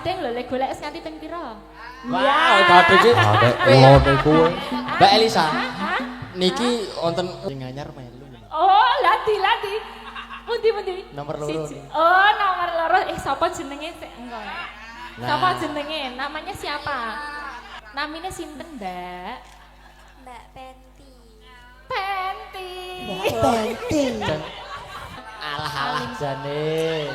Gading lho lek golek nganti ping pira? Wah, gading iki ulone kuwe. Mbak Elisa. Niki wonten sing anyar melu. Oh, lati. Pundi? Nomor loro. Oh, nomor loro. Sapa jenenge sik engko. Sapa jenenge? Namanya siapa? Namanya sinten, Mbak? Mbak Penti. Penti. Alah jane.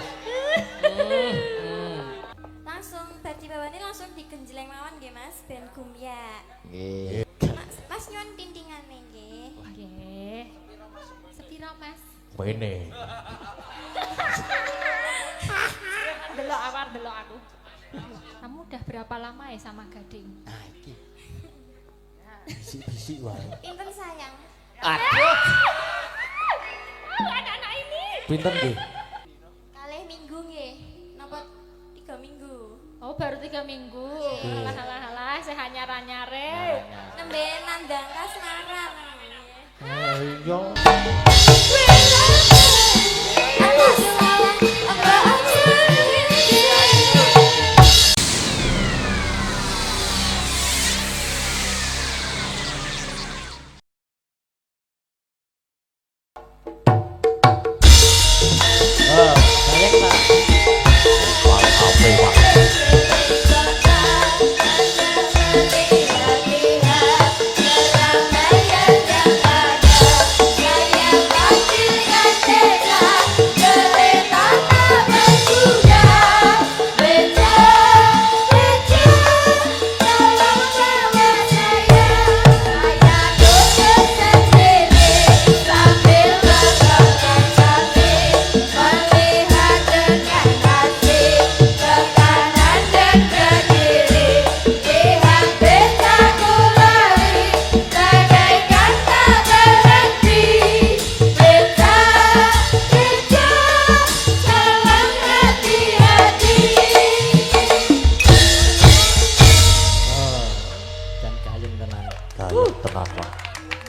Langsung badi bawane langsung digenjleng mawon nggih Mas ben gumyak. Nggih. Mas nyuwun tintingane nggih. Nggih. Sepira, Mas? Bene. Delok aku. Kamu udah berapa lama ya sama Gading? Nah, iki. Bisik-bisik wae. Pinten sayang? Aduh. Anak-anak ini. Pinten nggih? Kalih minggu nggih. Napa 3 minggu? Oh, baru 3 minggu. Halah, saya anyar-anyare. Nembe nandang kasmaran. Iya. Aku selawan Saya kena. Paling ape, Pak.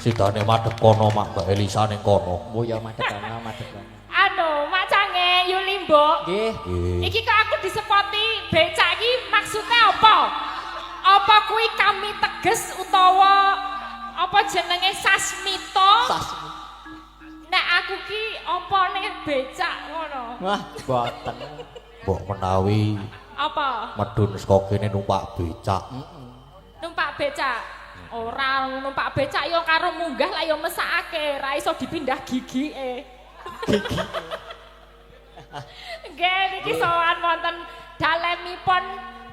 Sidane madhep kono mak Mbak Elisa ning kono. Oh ya madhep kono. Mak Cange Yulimbo. Nggih. Iki kok aku disepoti becak iki maksudnya apa? Apa kuwi kami teges utawa apa jenenge Sasmito? Nek aku ki apa ning becak ngono? Wah, boten. Mbok menawi Apa? medun saka kene numpak becak. Numpak becak. Ora numpak becak yo karo munggah lah yo mesakake, ra iso dipindah gigike. Nggih niki sowan wonten dalemipun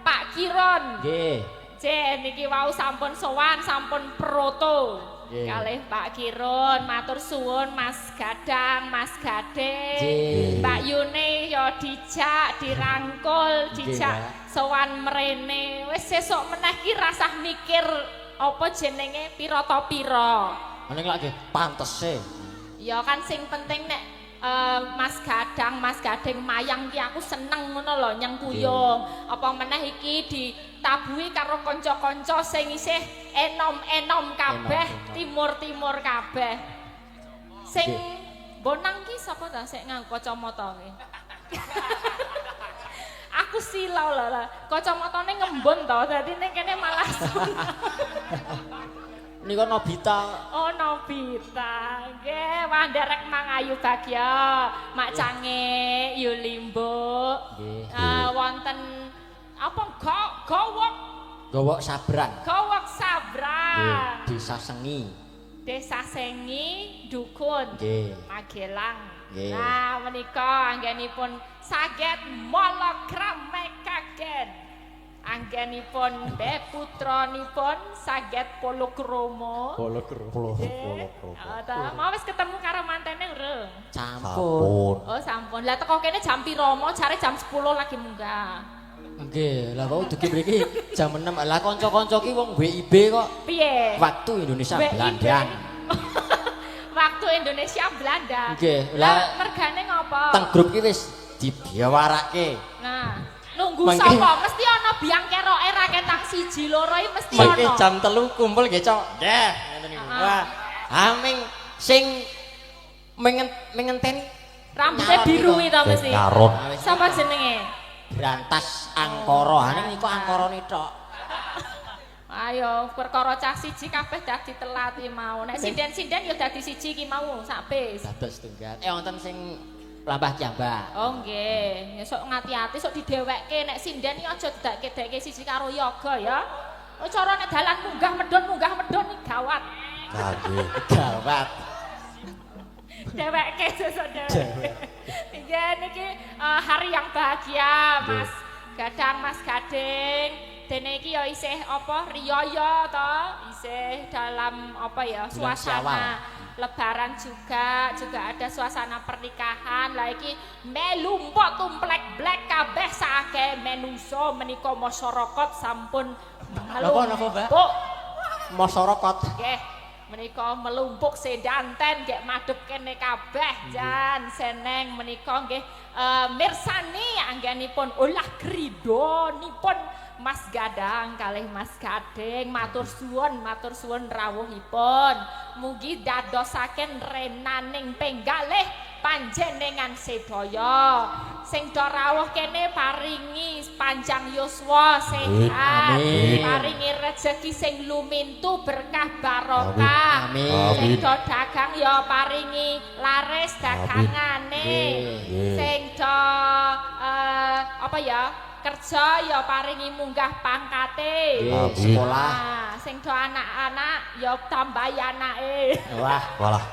Pak Kiron. Nggih. Cek niki wau sampun sowan, sampun proto. Kalih Pak Kiron, matur suwun Mas Gadang, Mas Gading. Mbak Yune yo dijak, dirangkul, dijak sowan mrene. Wis sesuk meneh ki rasah mikir apa jenenge pira ta pira. Ning lak nggih pantese. Ya kan sing penting nek Mas Gading mayang ki aku seneng ngono lho nyengkuyung. Apa meneh iki ditabuhi karo kanca-kanca sing isih enom-enom kabeh, timur-timur kabeh. Sing bonang ki sapa ta sik nganggo kacamata ki? Aku silau lho, kacamatane ngembun to, dadi ning kene malah Nika Nobita. Oh Nobita, nggih, wah nderek Mang Ayu Bagya, Mak Cange, Yulimbo. Nggih. Wonten apa gowok Gowok Sabran. Gowok Sabran. Desa Sengi. Desa Sengi, Dukun. Nggih. Magelang. Nggih. Nah, menika anggenipun saged mologram mekagen. Anggenipun putranipun saged polokromo. Polokromo. Mau wis ketemu karo mantene urung? Sampun. Oh, sampun. Lah teko kene jam piro mo? Jare jam 10 lagi munggah. Nggih, lah kok dugi mriki jam 6. Lah kanca-kanca ki wong WIB kok. Piye? Waktu Indonesia Belanda. Waktu Indonesia Belanda. Nggih, lah mergane ngopo? Teng grup ki wis dibiawarake. Nah, nunggu sapa? Mesti ana biang keroke ra ketang 1 2 iki mesti ana. Mangke jam 3 kumpul nggih, Cok. Nggih, ngoten niku. Wah, aming sing mengenteni rambutnya biru itu mesti. Karon. Sapa jenenge? Brantas angkara. Ning niku angkarane tok. Ayo perkara cah siji kabeh dadi telat iki mau. Nek sinden-sinden ya dadi siji iki mau sak bis. Dados tunggal. Wonten sing lampah jambak. Oh nggih, ya sok ngati-ati sok didewekke nek sinden iki aja dedake siji karo yoga ya. Oh cara nek dalan munggah medhon iki gawat. Nggih. Gawat. Dewekke sesuk dewek. Nggih niki hari yang bahagia Mas Gadang, Mas Gading. Dene iki ya isih apa riyaya to, isih dalam apa ya suasana lebaran juga ada suasana pernikahan. Lah iki melu mpok tumplek blek kabeh saake menusa menika masyarakat sampun melumpuk. Masyarakat. Nggih, menika melumpuk sedanten nggih madhep kene kabeh jan seneng menika nggih mirsani anggenipun ulah gridonipun Mas Gadang kalih Mas Gading matur suwun rawuhipun mugi dadosaken renaning penggalih panjenengan sedaya sing do rawuh kene paringi panjang yuswa sehat paringi rejeki sing lumintu berkah barokah sing do dagang ya paringi laris dagangane sing do apa ya kerja ya paringi munggah pangkate sekolah sing do anak-anak ya tambahi anake Walah.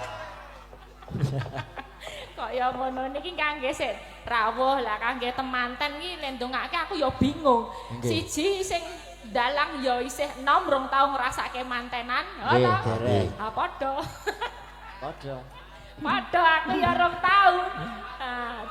kok ya ngono niki kangge sik rawuh lah kangge temanten iki lendongake aku ya bingung siji sing dalang ya isih enom rong tau ngrasake mantenan ngono padha padha aku ya rong tau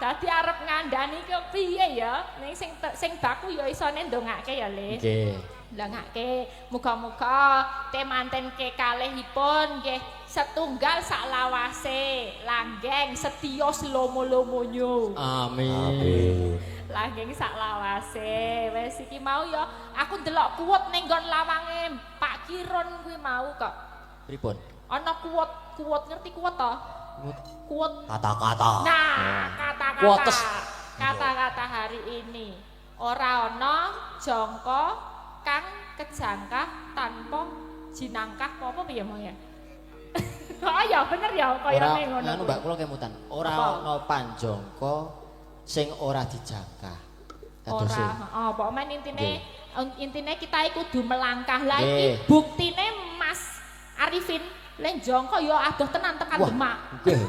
dadi arep ngandani ki piye ya ning sing baku ya isone ndongake ya Le nggih ndongake muga-muga temanten kekalihipun nggih setunggal saklawase langgeng setya slomo-lomonyo amin langgeng saklawase wis iki mau ya aku ndelok kuwet ning nggon lawange Pak Kiron kuwi mau kok pripun ana kuwet ngerti kuwet to kuwet Kata-kata. nah kata-kata hari ini ora ana jangka kang kejangkah tanpa jinangkah apa piye mau ya oh ya bener ya kaya ngono anu Mbak kula kemutan ora ana panjangka sing ora dijangka ora apa men intine kita kudu melangkah lah iki buktine Mas Arifin lek jangka ya adoh tenan tekan Demak nggih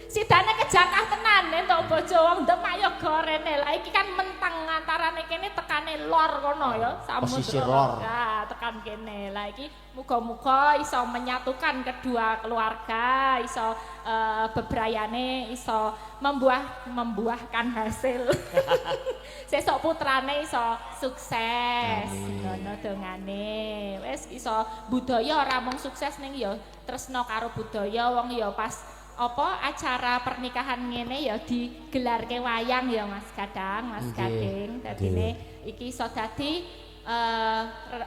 sidane kejangkah tenan entuk bojo wong Demak ya gorene lah iki kan menteng antarane kene tekane lor kono ya samudra ya tekan kene lah iki muga-muga iso menyatukan kedua keluarga iso bebrayane iso membuahkan hasil sesuk putrane iso sukses ngono dongane wis iso budaya ora mung sukses ning ya tresno karo budaya wong ya pas apa acara pernikahan ngene ya digelarke wayang ya Mas Gadang, Mas Gading. Dadine iki iso dadi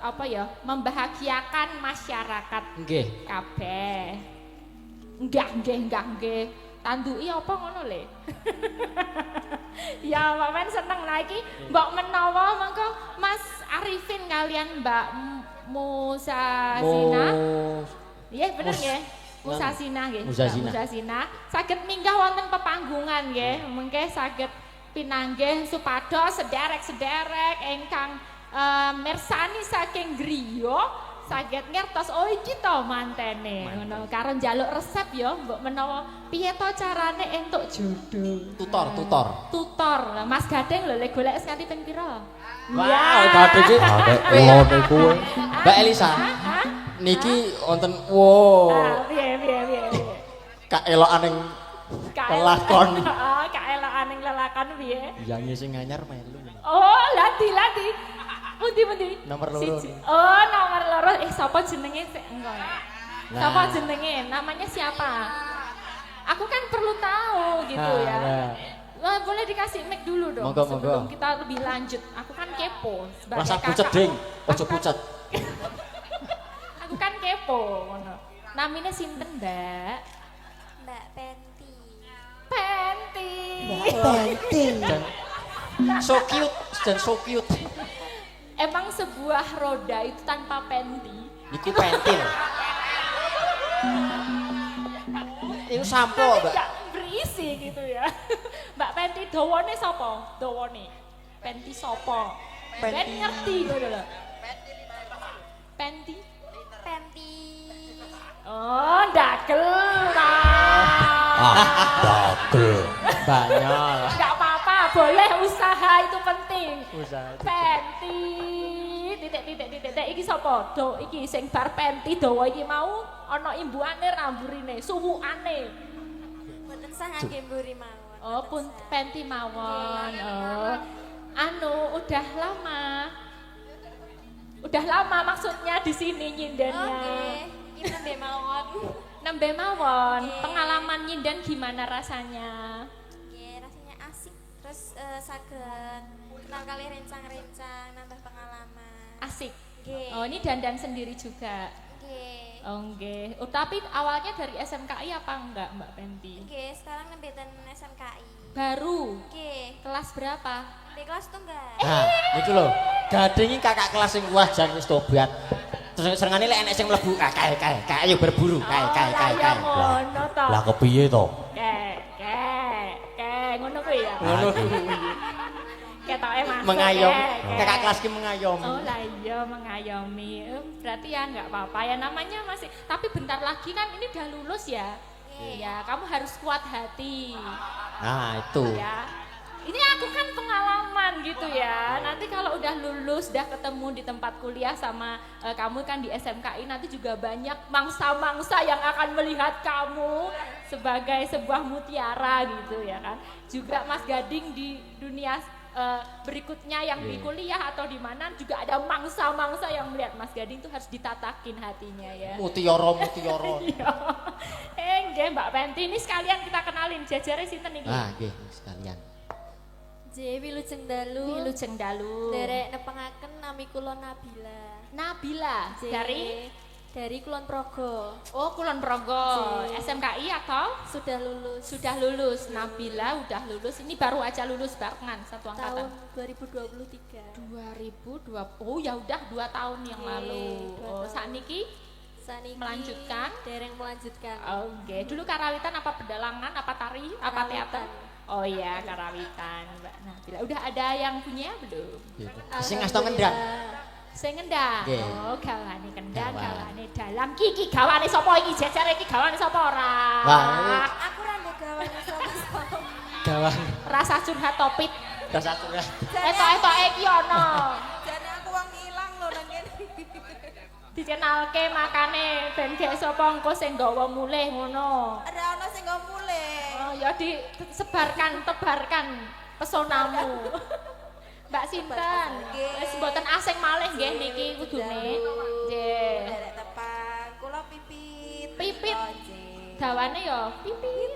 apa ya membahagiakan masyarakat nggih kabeh. Nggih. Tanduki apa ngono le? Ya Wawen seneng lah iki mbok menawa mengko Mas Arifin kalian Mbak Musazina. Iya bener nggih. Musazina nggih. Musazina saged minggah wonten pepanggungan nggih. Mengke saged pinanggih supados sederek-sederek ingkang mirsani saking griya saged ngertos oh iki to mantene ngono karo njaluk resep ya mbok menawa piye to carane entuk jodoh. Tutor. Mas Gading lho lek golek nganti ping pira? Wah, Gading iki kulone kuwe. Mbak Elisa. Niki wonten wow. Piye. Kaelokaning lelakon. Heeh, kaelokaning lelakon piye? Yangi sing anyar melu. Oh, lati. Pundi. Nomor loro. Oh, nomor loro. Sapa jenenge sik engko. Sapa jenenge? Namanya siapa? Aku kan perlu tahu gitu ya. Wah, boleh dikasih mic dulu dong sebelum kita lebih lanjut. Aku kan kepo sebagai rasa kakak. pucet, Ding. Ojo pucet. Aku kan kepo ngono. Namine sinten, Mbak? Mbak Penti. Penti. So cute dan so cute. Emang sebuah roda itu tanpa penti? Iku pentil. Itu sampo, Mbak. Enggak berisi gitu ya. Mbak Penti dawane sapa? Dawane. Penti sapa? Ben ngerti ngono lho. Penti. Penti. Oh, ndagel ta. Dagel. Banyol. Enggak apa-apa, boleh usaha itu penting. Usaha itu. Penti. Titik iki sapa? Do iki sing bar penti dawa iki mau ana imbuane ramburine, suwukane. Mboten saha nggih mburi mawon. Oh, pun penti mawon. Oh. Anu, udah lama. Udah lama maksudnya di sini nyindennya. Oke, ini nembe mawon. Nembe mawon. Oke. Pengalaman nyinden gimana rasanya? Oke, rasanya asik. Terus saged kenal kali rencang-rencang, nambah pengalaman. Asik. Oke. Oh, ini dandan sendiri juga. Oke. Oh, nggih. Oh, tapi awalnya dari SMKI apa enggak, Mbak Penti? Oke, sekarang nembe ten SMKI. Baru. Oke, Kelas berapa? di kelas tunggal. Nah, itu loh. Gadengi kakak kelas sing wajan wis tobat. Terus serengane lek enek sing mlebu kae ayo berburu kae. Ya ngono to. Lah kepiye to? Ngono kuwi ya. Ngono. Ketoke masuk. Mengayom. Kek. Kakak kelas ki mengayomi. Oh lah iya mengayomi. Berarti ya nggak apa-apa ya namanya masih. Tapi bentar lagi kan ini udah lulus ya. Iya, kamu harus kuat hati. Nah, itu. Ya. Ini aku kan pengalaman gitu ya. Nanti kalau udah lulus, udah ketemu di tempat kuliah sama kamu kan di SMKI, nanti juga banyak mangsa-mangsa yang akan melihat kamu sebagai sebuah mutiara gitu ya kan. Juga Mas Gading di dunia berikutnya yang di kuliah atau di mana juga ada mangsa-mangsa yang melihat Mas Gading tuh harus ditatakin hatinya ya. Mutiara. Iya. Nggih Mbak Penti, ini sekalian kita kenalin jajare sinten iki? Ah, nggih sekalian. J Wilujeng Dalu. Wilujeng Dalu. Derek nepengaken nami kula Nabila. Nabila J. dari Kulon Progo. Oh, Kulon Progo. J. SMKI atau Sudah lulus. sudah lulus? Nabila udah lulus. Ini baru aja lulus barengan satu tahun angkatan. 2023. 2020. Oh, ya udah 2 tahun yang Oke, lalu. 2 Oh, tahun. sakniki Saniki Melanjutkan? dereng melanjutkan. oke. Dulu karawitan apa pedalangan, apa tari, apa Karawitan. teater? Oh iya, karawitan, Mbak Nabila. Udah ada yang punya belum? Sing ngasto ngendang. Sing ngendang. Nggih. Oh, gawane kendang, Gawan. gawane dalang. Ki gawane sapa iki? Jejare iki gawane sapa ora? Wah, ini Aku randa gawane sama-sama. gawang. Rasa curhat topik. Dah satu ya. Etok-etoke iki ana. Jane aku wong ilang lho nang kene. Dicenalke makane ben gek sapa engko sing nggawa mulih ngono. Ora ana sing nggo mulih. Oh, ya disebarkan, tebarkan pesonamu. Mbak Sinten, Nggih. wis mboten asing malih nggih niki kudune. Nggih. Derek tepang kula pipit. Pipit. Oh, nggih. Dawane ya pipit.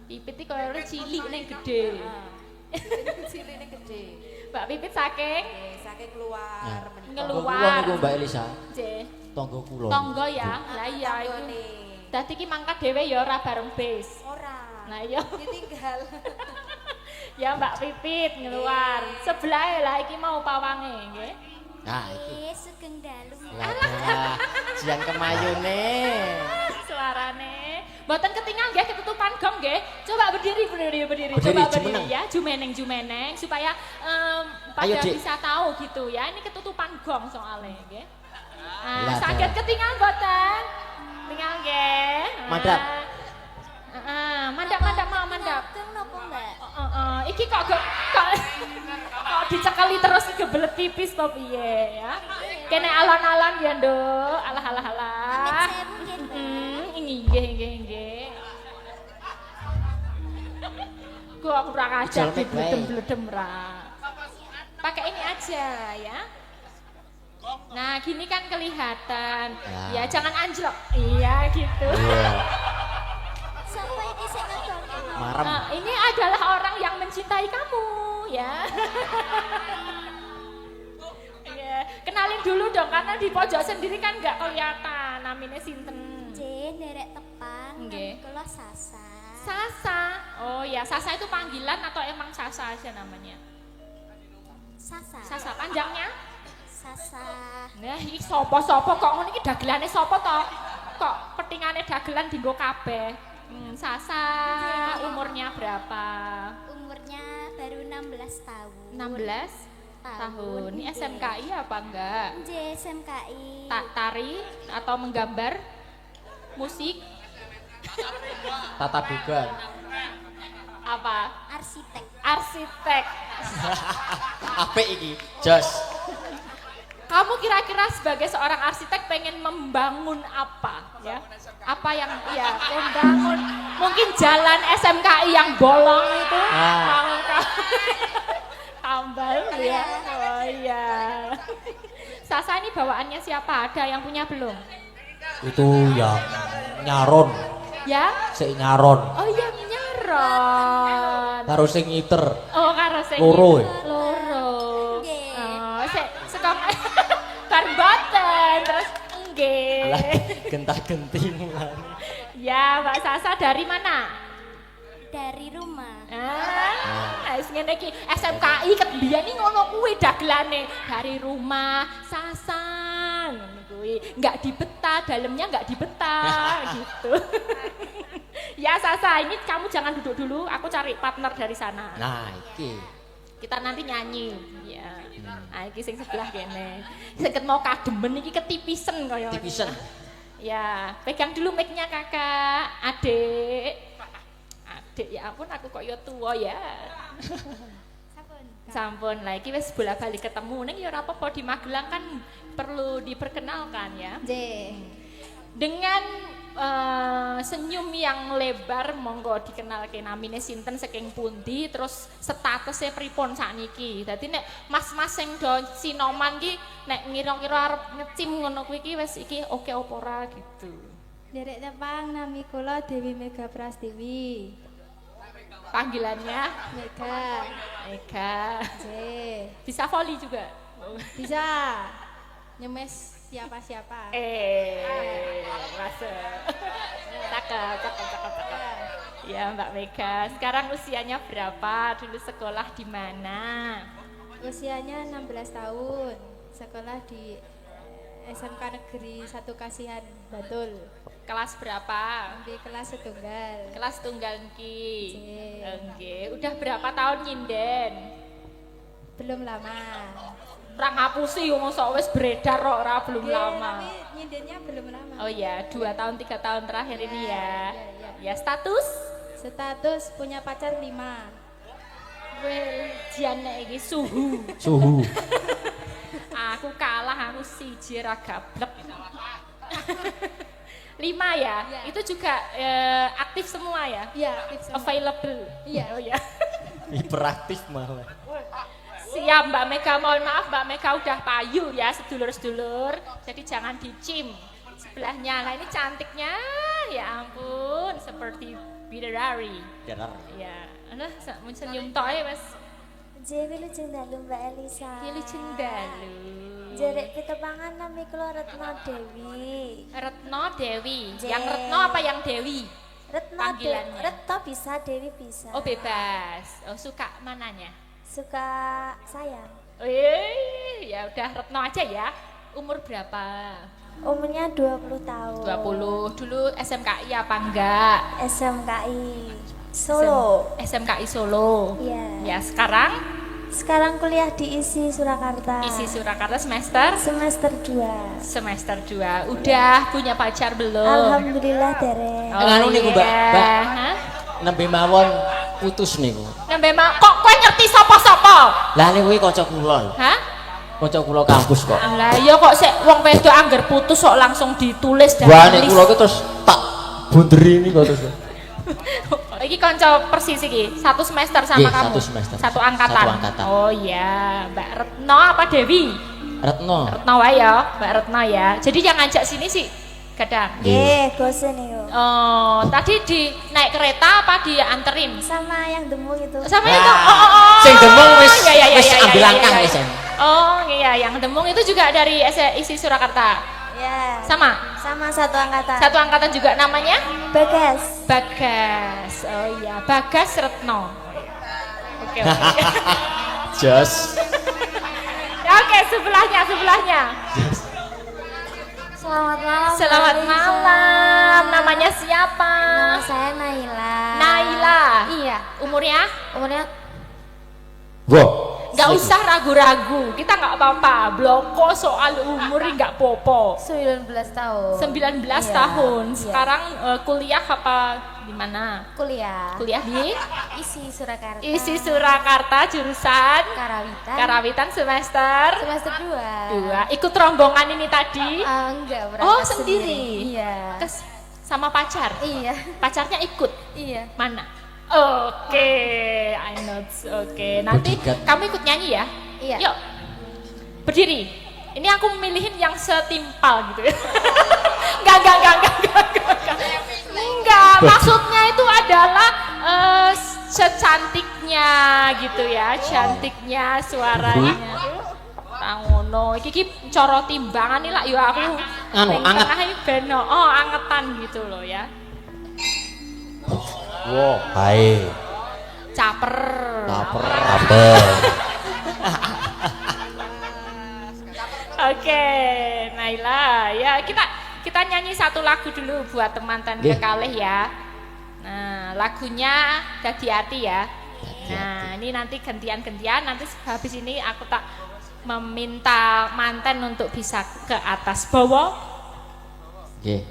Pipit iki koyo cilik ning gedhe. Ciline gede. Mbak Pipit saking Nggih, saking keluar Nah. menika. Ngeluar. Kula niku Mbak Elisa. nggih. Tonggo kula. Tonggo ya. Lah iya iku. Tanggone. Dadi iki mangkat dhewe ya ora bareng bis. Ora. Nah iya. Ditinggal. Ya Mbak Pipit ngeluar. Sebelahe lah iki mau pawange nggih. Nah, iki. Sugeng Dalu. Lah, jian kemayune. Suarane. Mboten ketinggal nggih ketutupan gong nggih. Coba berdiri. Berdiri, Coba jumeneng. berdiri ya, jumeneng supaya Ayo, pada Dik. bisa tahu gitu ya. Ini ketutupan gong soalnya nggih. Lah, Sakit dah. ketinggal mboten? Tinggal nggih. Mandap. Mandap. Kang napa, Mbak? Iki kok dicekeli terus kebelet pipis to piye ya. Kene alon-alon ya, Nduk. Alah. Amit sewu nggih, Mbak. Nggih. Gua kurang ajar Jolmek bae. dibledem-bledem ra. Pakai ini aja ya. Nah, gini kan kelihatan. Ya. Ya, jangan anjlok. Iya, gitu. Sampai iki sing ngedon. Marem. Nah, ini adalah orang yang mencintai kamu, ya. Ya, kenalin dulu dong, karena di pojok sendiri kan nggak kelihatan. Namanya sinten? J derek tepang. Nggih. Kula Sasa. Sasa. Oh ya, Sasa itu panggilan atau emang Sasa aja namanya? Sasa. Sasa panjangnya? Sasa. Nah, iki sapa-sapa kok ngono iki dagelane sapa to? Kok petingane dagelan dienggo kabeh? Sasa umurnya berapa? Umurnya baru 16 tahun. 16 tahun. Ini SMKI apa enggak? SMKI. Tari atau menggambar? Musik? Tata boga. Apa? Arsitek. Arsitek. Apik iki, jos. Kamu kira-kira sebagai seorang arsitek pengen membangun apa ya? Apa yang ya membangun mungkin jalan SMKI yang bolong itu mau tambal ya. Oh iya. Sasa ini bawaannya siapa? Ada yang punya belum? Itu ya nyaron. Ya? Sik nyaron. Oh iya nyaron. Karo sing ngiter. Oh karo sing Loro. Loro. Nggih. Oh, sik sekam bar boten terus nggih. Lah gentah-genti mulane. Ya, Mbak Sasa dari mana? Dari rumah. Wis ngene iki SMKI ket biyen iki ngono kuwi dagelane. Dari rumah Sasa ngono kuwi. Enggak dibeta, dalamnya enggak dibeta gitu. Ya Sasa, ini kamu jangan duduk dulu, aku cari partner dari sana. Nah, iki. Kita nanti nyanyi. Ya. Nah, iki sing sebelah kene. Seket mau kademen iki ketipisen kaya. Tipisen. Ya, pegang dulu mic-nya Kakak, Adik. Adik, ya ampun aku kok ya tua ya. Sampun. Sampun, lah iki wis bolak-balik ketemu ning ya ora apa-apa di Magelang kan perlu diperkenalkan ya. Nggih. Dengan senyum yang lebar monggo dikenalke namine sinten saking pundi terus statusnya pripun sakniki. Dadi nek mas-mas sing do sinoman ki nek ngira-kira arep ngecim ngono kuwi iki wis iki oke apa ora gitu. Derek tepang nami kula Dewi Mega Prastiwi. Panggilannya Mega. Eka. J. Bisa volley juga. Bisa nyemes siapa-siapa. Masuk. Cakep. Ya Mbak Mega, sekarang usianya berapa? Dulu sekolah di mana? Usianya 16 tahun. Sekolah di SMK Negeri 1 Kasihan Bantul. Kelas berapa? Di kelas setunggal. Kelas tunggal niki. Nggih. Nggih, udah berapa tahun nyinden? Belum lama. Ora ngapusi mosok wis beredar kok ora belum Nggih, lama. Tapi nyindennya belum lama. Oh ya, 2 tahun 3 tahun terakhir ini ya. Ya. Ya status? Status punya pacar 5. Well, jane iki suhu. Suhu. Aku kalah, aku siji ra gablek. 5 ya? Ya. Itu juga aktif semua ya? Iya, aktif semua. Available. Iya. Oh ya. Hiperaktif malah. Siap Mbak Mega, mohon maaf Mbak Mega udah payu ya sedulur-sedulur. Jadi jangan dicim sebelahnya. Nah ini cantiknya, ya ampun, seperti bidadari. Jarar. Ya, nah senyum toy mas. Dewi lujeng dalu Mbak Elisa. Pilih cendalu. Jerek pitepangan nami kula Retno Dewi. Retno Dewi. J. Yang Retno apa yang Dewi? Retno Panggilannya. Retno bisa, Dewi bisa. Oh bebas. Oh suka mananya? Suka sayang. Ya udah Retno aja ya. Umur berapa? Umurnya 20 tahun. 20. Dulu SMKI apa enggak? SMKI Solo. SMKI Solo. Iya. Ya sekarang Sekarang kuliah di ISI Surakarta. isi Surakarta semester Semester 2. semester 2. Udah punya pacar belum? Alhamdulillah dereng. Nganu niku, Mbak. Mbak. Hah? Nembe mawon putus niku. Nembe kok kowe ngerti sapa-sapa? Lah niku kanca kula. Hah? Kanca kula kampus kok. Lah ya kok sik wong wedok angger putus kok langsung ditulis dan Wah nek kula ki terus tak bunderi niku terus. Iki kanca persis iki, satu semester sama Iya, kamu. satu semester. Satu angkatan. Satu angkatan. Oh iya, Mbak Retno apa Dewi? Retno. Retno wae ya, Mbak Retno ya. Jadi yang ngajak sini sih Gadang. Nggih, gosen niku. Oh, tadi di naik kereta apa dianterin? Sama yang demu itu. Sama Wah, itu. sing demung wis Iya, wis ambil langkah wis. Oh iya, yang demung itu juga dari isi Surakarta. Ya. Sama? Sama satu angkatan. Satu angkatan juga namanya? Bagas. Bagas. Oh iya, Bagas Retno. Oke. Jos. Ya, oke, sebelahnya. Selamat malam. Selamat Mbak Reza. malam. Namanya siapa? Nama saya Naila. Naila. Iya. Umurnya? Umurnya Wah. Nggak usah ragu-ragu. Kita nggak apa-apa. Bloko soal umur nggak popo. 19 tahun. 19 Iya, tahun. iya. Sekarang kuliah apa di mana? Kuliah. Kuliah di Isi Surakarta. Isi Surakarta jurusan Karawitan. Karawitan semester Semester 2. 2. Ikut rombongan ini tadi? Enggak, berangkat Oh, sendiri. Iya. Sama pacar? Iya. Pacarnya ikut? Iya. Mana? Oke, I know. Oke, nanti Bodyguard. kamu ikut nyanyi ya? Iya. Yuk, berdiri. Ini aku memilihin yang setimpal gitu ya. Enggak, maksudnya itu adalah secantiknya gitu ya, cantiknya suaranya. Tangono, iki coro timbangan nih lah, yo aku. Anu, Ning anget. tengah ini beno, oh angetan gitu loh ya. Wow. Baik. Caper. Apa? Oke, Naila, ya kita nyanyi satu lagu dulu buat teman-teman Nggih. kekalih ya. Nah, lagunya Dadi Hati ya. Nah, ini nanti gantian-gantian, nanti habis ini aku tak meminta manten untuk bisa ke atas bawah. Nggih.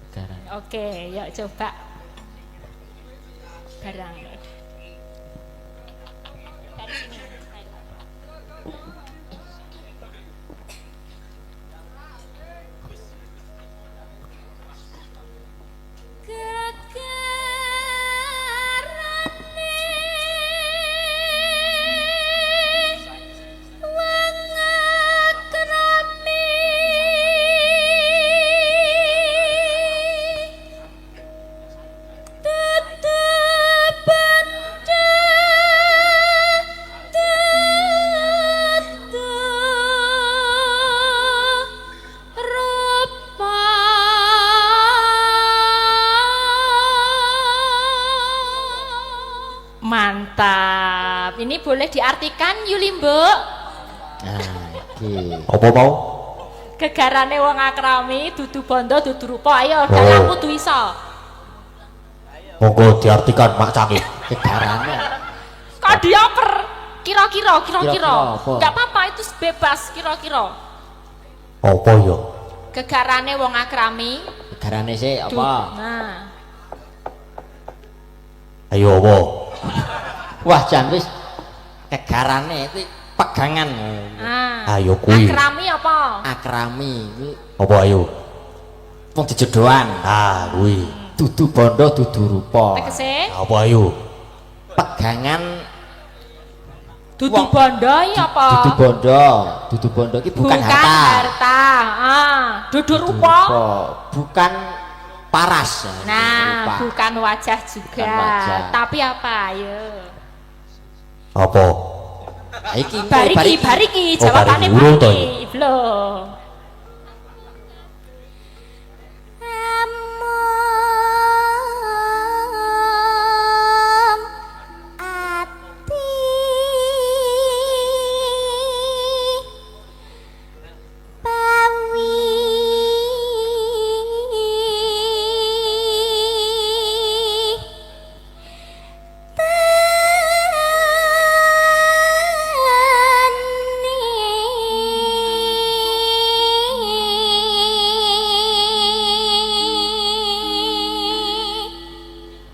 Sekarang. Oke, yuk coba. Barang. Dari sini. Mantap. Ini boleh diartikan Yuli Mbok? Nah, iki. Apa mau? Gegarane wong akrami dudu bondo dudu rupa. Ayo dalam kudu iso. Monggo diartikan Mak Cangit. Kegarane. Kok dioper? Kira-kira. Kira-kira apa? Enggak apa-apa, itu bebas kira-kira. Apa yo? Gegarane wong akrami. Kegarane sih du- apa? Nah, Ayo apa? Wah, jan wis kegarane iki pegangan. nah. Ayo kuwi. Akrami apa? Akrami iki Apa ayo? wong dijodohan. Ah, kuwi. Dudu bondo dudu rupa. Tegese Apa ayo? Pegangan dudu Wong- bondo iki apa? dudu bondo. Dudu bondo iki bukan harta. Dudu Dudu rupa. Bukan paras. Nah, Rupa. bukan wajah juga. Bukan wajah. Tapi apa? Ayo. Apa? Iki Bariki, Oh, jawabannya bariki. Urung toh, bariki. Belum. Among ati pawi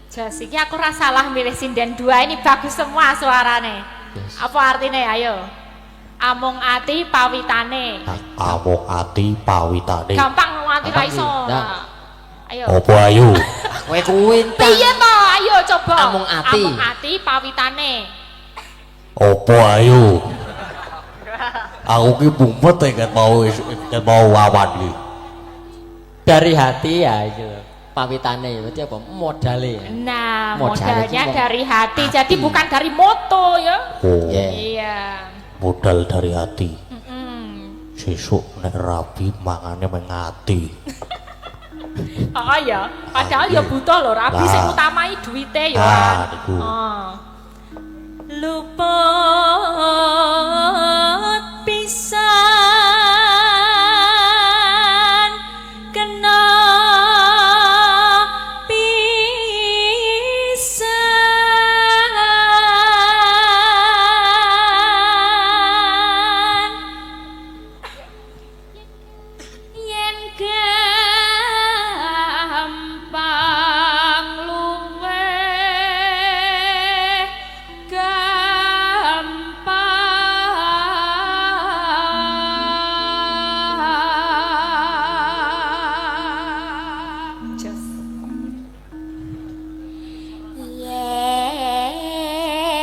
Jos, iki aku rasalah milih sinden dua ini bagus semua suarane. Yes. Apa artinya ayo? Amung ati pawitane. Among ati pawitane. Gampang nganti ra iso. Nah. Ayo. Apa ayo? Kowe kuwi entar. Piye to? Ayo coba. Amung ati. Amung ati pawitane. Apa ayo? Aku ki mumpet ket mau wawan iki. Dari hati ya itu. Pawitane berarti apa? Modale. Nah, Modalnya modalnya cuma dari hati. Jadi hati. bukan dari moto ya. Oh, Iya. Iya. modal dari hati. Mm-mm. Sesuk nek rabi mangane mengati. Oh ya, padahal ya butuh lho rabi sing utamai duwite ya. Ah, niku. Luput pisan kena pisan yen gampang luwe gampang just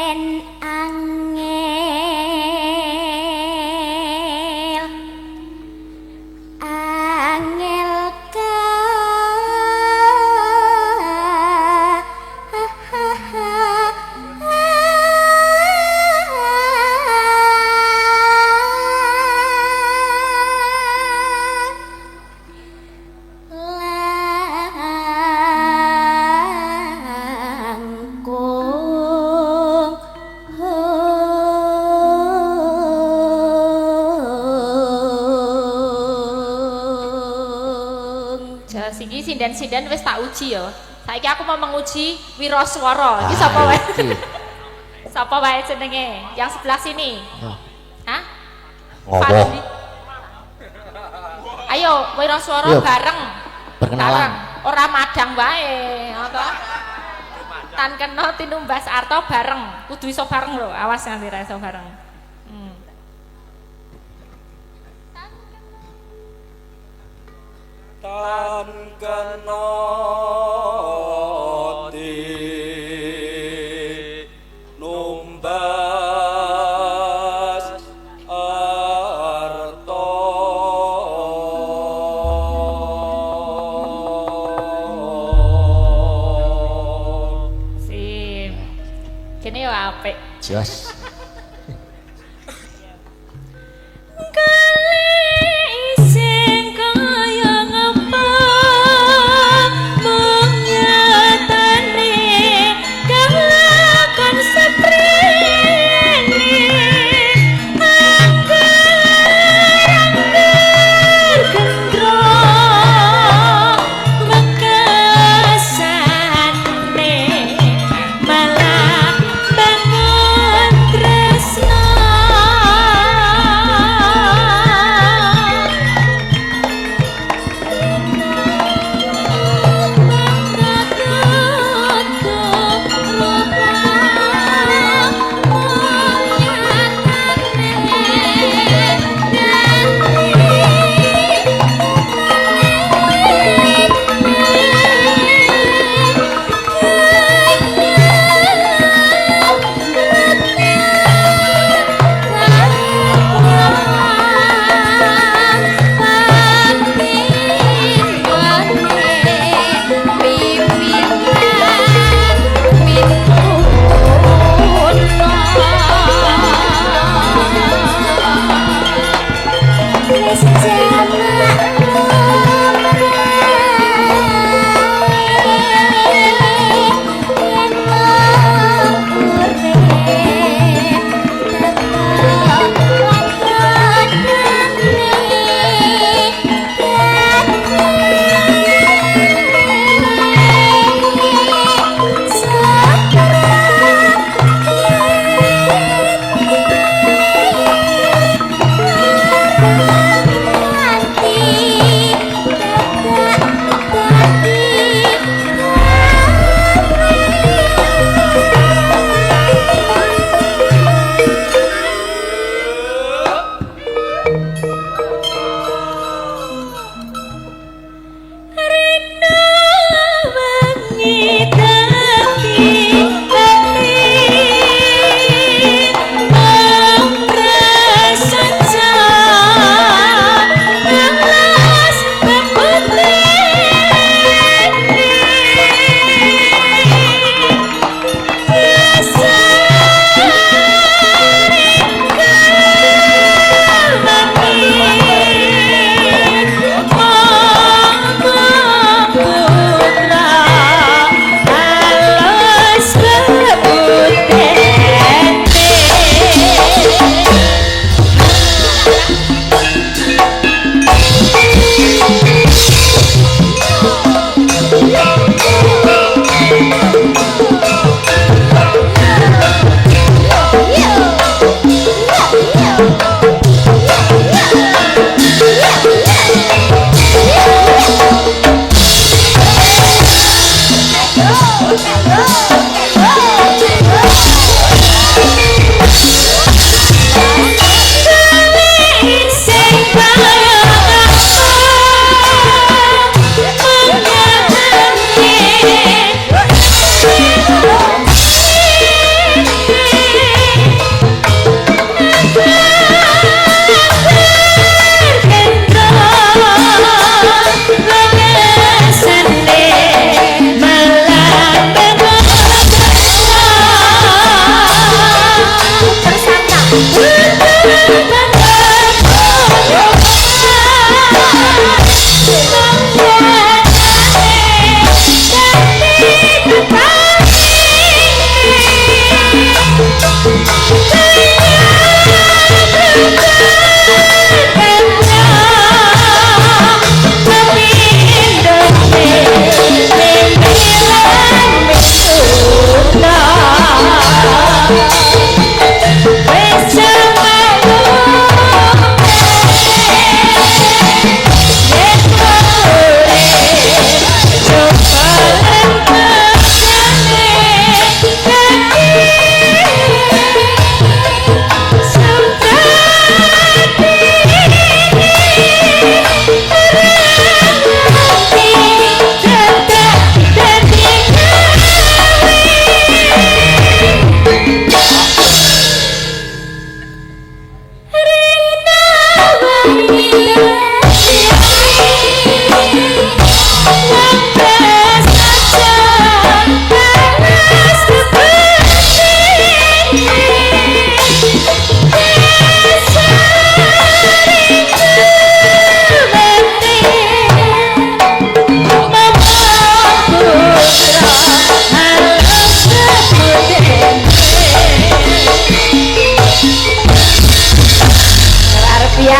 Yen angel jas iki sinden-sinden wis tak uji ya. Saiki aku mau menguji wiraswara. Iki sapa wae? Sapa wae jenenge? Yang sebelah sini. Hah? Ngopo? Fadli. Ayo wiraswara Yuk. bareng. Perkenalan. Bareng. Ora madang wae, ngono. Tan kena tinumbas arta bareng. Kudu iso bareng lho, awas nganti ra iso bareng. Tan kena numbas arta Sip. Kene yo apik. Jos. Malah bangun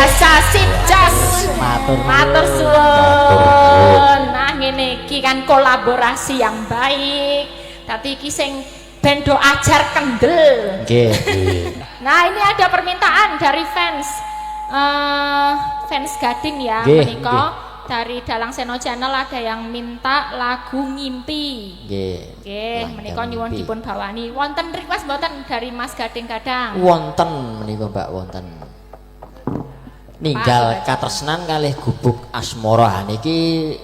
biasa sip jos. Matur suwun. Nah ngene iki kan kolaborasi yang baik. Tapi iki sing bendo ajar kendel. Nggih. Nah ini ada permintaan dari fans Gading ya Nggih, menika dari Dalang Seno Channel ada yang minta lagu Ngimpi. Nggih. Nggih, menika nyuwun dipun bawani. Wonten request mboten dari Mas Gading Gadang? Wonten menika Mbak wonten. Ninggal katresnan kalih gubuk asmara niki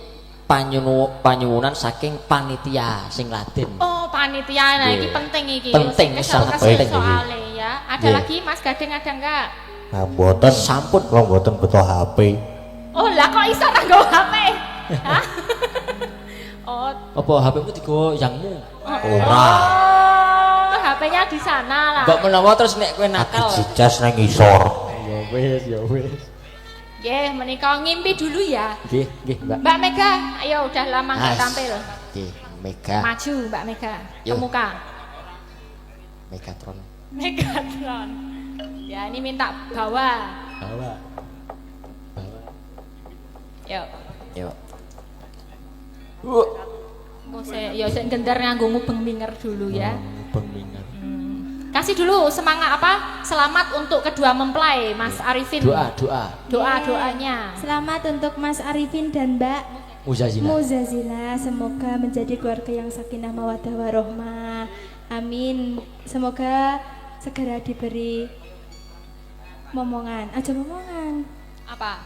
panyuwunan saking panitia sing Latin. Oh, panitia. Nah, ini penting iki. Penting, sangat penting soalnya ya. Ada lagi Mas Gading ada enggak? Nah, mboten Sampun. kok mboten beto HP. Oh, lah kok iso nganggo HP? Hah? Oh, Apa HP-mu digawa yangmu? Ora. Oh, HP-nya di sana lah. Mbak menawa terus nek kowe Aku nakal. jijas nang isor. Ya wis, ya wis. Nggih, menika ngimpi dulu ya. Nggih, nggih, Mbak. Mbak Mega, ayo udah lama nggak As. tampil. Nggih, Mega. Maju Mbak Mega, ke Yo. muka. Megatron. Megatron. Ya, ini minta bawa. Bawa. Yuk. Yuk. Kok saya gendar nganggo mubeng minger dulu ya. Pengingat. Kasih dulu semangat apa? Selamat untuk kedua mempelai, Mas Arifin. Doa-doanya. Selamat untuk Mas Arifin dan Mbak Muzazila. Muzazila. Semoga menjadi keluarga yang sakinah mawaddah warohmah. Amin. Semoga segera diberi momongan. Aja momongan. Apa?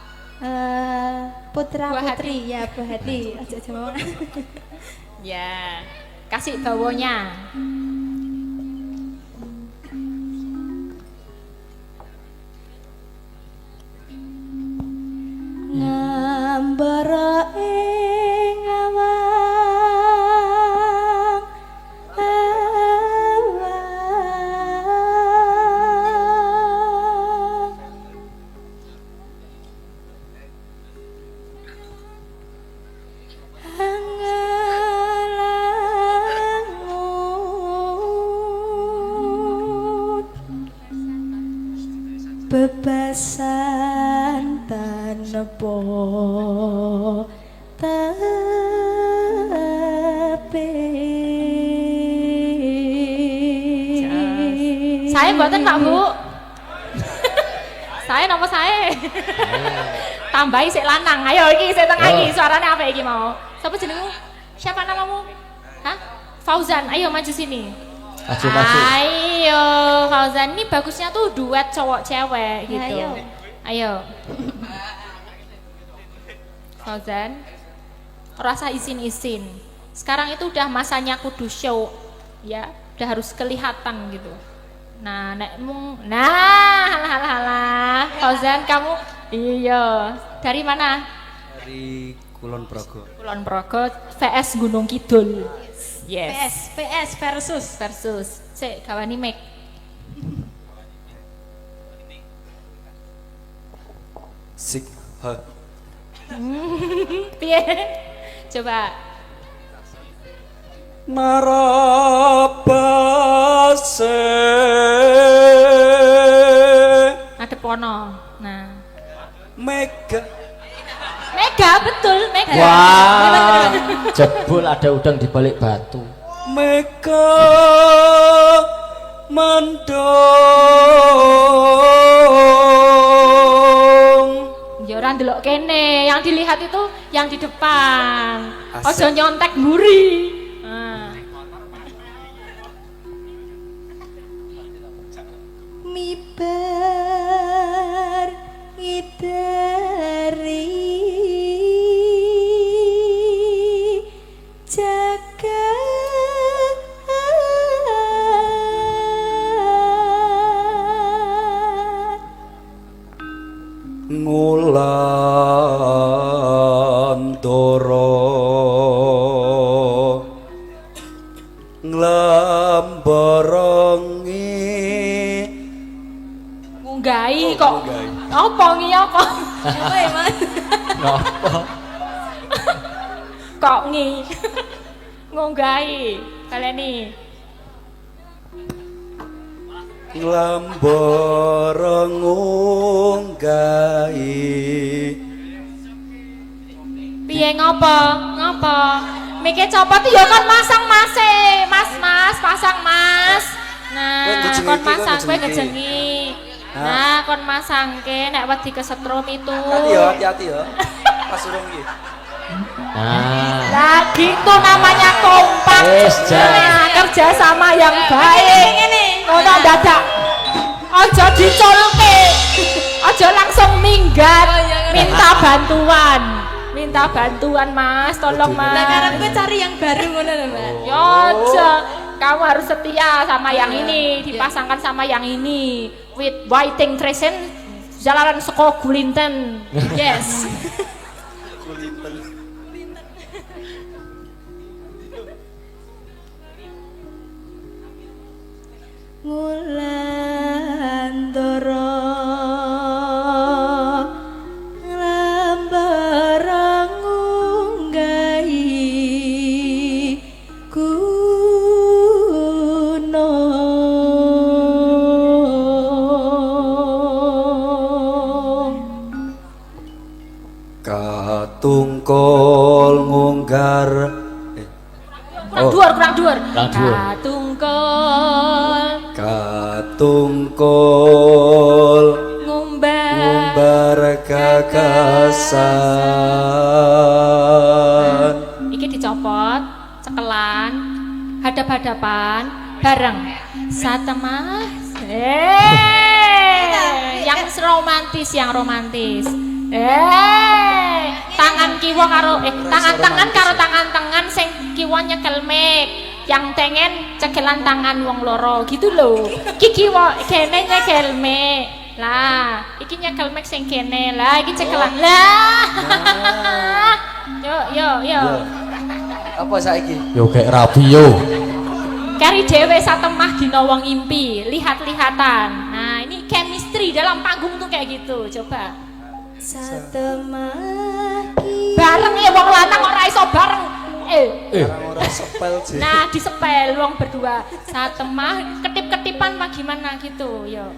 Putra Buah putri ya buah hati. Aja momongan. Ya. Kasih bawonya. Ngambara ing awang angalangut bebasan tanpa tapi Saya mboten Pak Bu. Saya nomor saya. Tambahi sik lanang. Ayo iki sik tengah iki. Suarane apa iki mau? Siapa jenengmu? Siapa namamu? Hah? Fauzan. Ayo maju sini. Maju. Ayo Fauzan, ini bagusnya tuh duet cowok cewek gitu. Ayo. Ayo. Fauzan, rasa isin-isin. Sekarang itu udah masanya kudu show, ya, udah harus kelihatan gitu. Nah, halah. Fauzan kamu, iya, dari mana? Dari Kulon Progo. Kulon Progo vs Gunung Kidul. Yes. PS Versus. Cek kawani mic. Sik ha. Piye? Coba. Narabase Ada pono. Nah. Mega Betul, Mega. Wah, jebul ada udang di balik batu. Mega mandong. Ya ora ndelok kene, yang dilihat itu yang di depan. Asik. Ojo nyontek mburi. Nah. mibar ngidari jagat Ngulandara nglambarengi Ngunggahi kok. Apa ngiyo kok? apa ya mas Napa? Kok ngi. Ngunggahi. Kalian nih. Lambara ngunggahi Piye ngopo? Ngopo? Miki copot ya kon masang Mase. Mas, pasang Mas. Nah, kon masang kowe ngejengi. Nah, kon masangke nek wedi kesetrum itu. Hati-hati ya. Pas urung iki. Nah, gitu namanya kompak. Nah, kerja sama yang baik. Ngono dadak. Aja dicolke. Aja langsung minggat. Minta bantuan Mas, tolong Mas. Nah, karepku cari yang baru ngono lho, Mbak. Ya aja. Kamu harus setia sama yang ini, dipasangkan sama yang ini. With Whiting Tresen, jalanan seko Gulinten. Yes. Ngulandara lambara ngunggahi gunung Katungkol ngunggar Kurang dhuwur. Katungkol ngumbar gagasan Iki dicopot, cekelan, hadap-hadapan, bareng. Satemah. Yang romantis. Tangan kiwa karo tangan karo tangan sing kiwa nyekel mic, yang tengen cekelan tangan wong loro gitu lho. Iki kiwa kene nyekel mic. Lah, iki nyekel mic sing kene. Lah, iki cekelan. Lah. Yo. Apa saiki? Yo kayak rabi yo. Kari dhewe satemah dina wong impi, lihat-lihatan. Nah, ini chemistry dalam panggung tuh kayak gitu. Coba. satemah Bareng ya wong lanang ora iso bareng. Orang sepel sih. Nah, disepel wong berdua. Satemah ketip-ketipan mah gimana gitu, yo.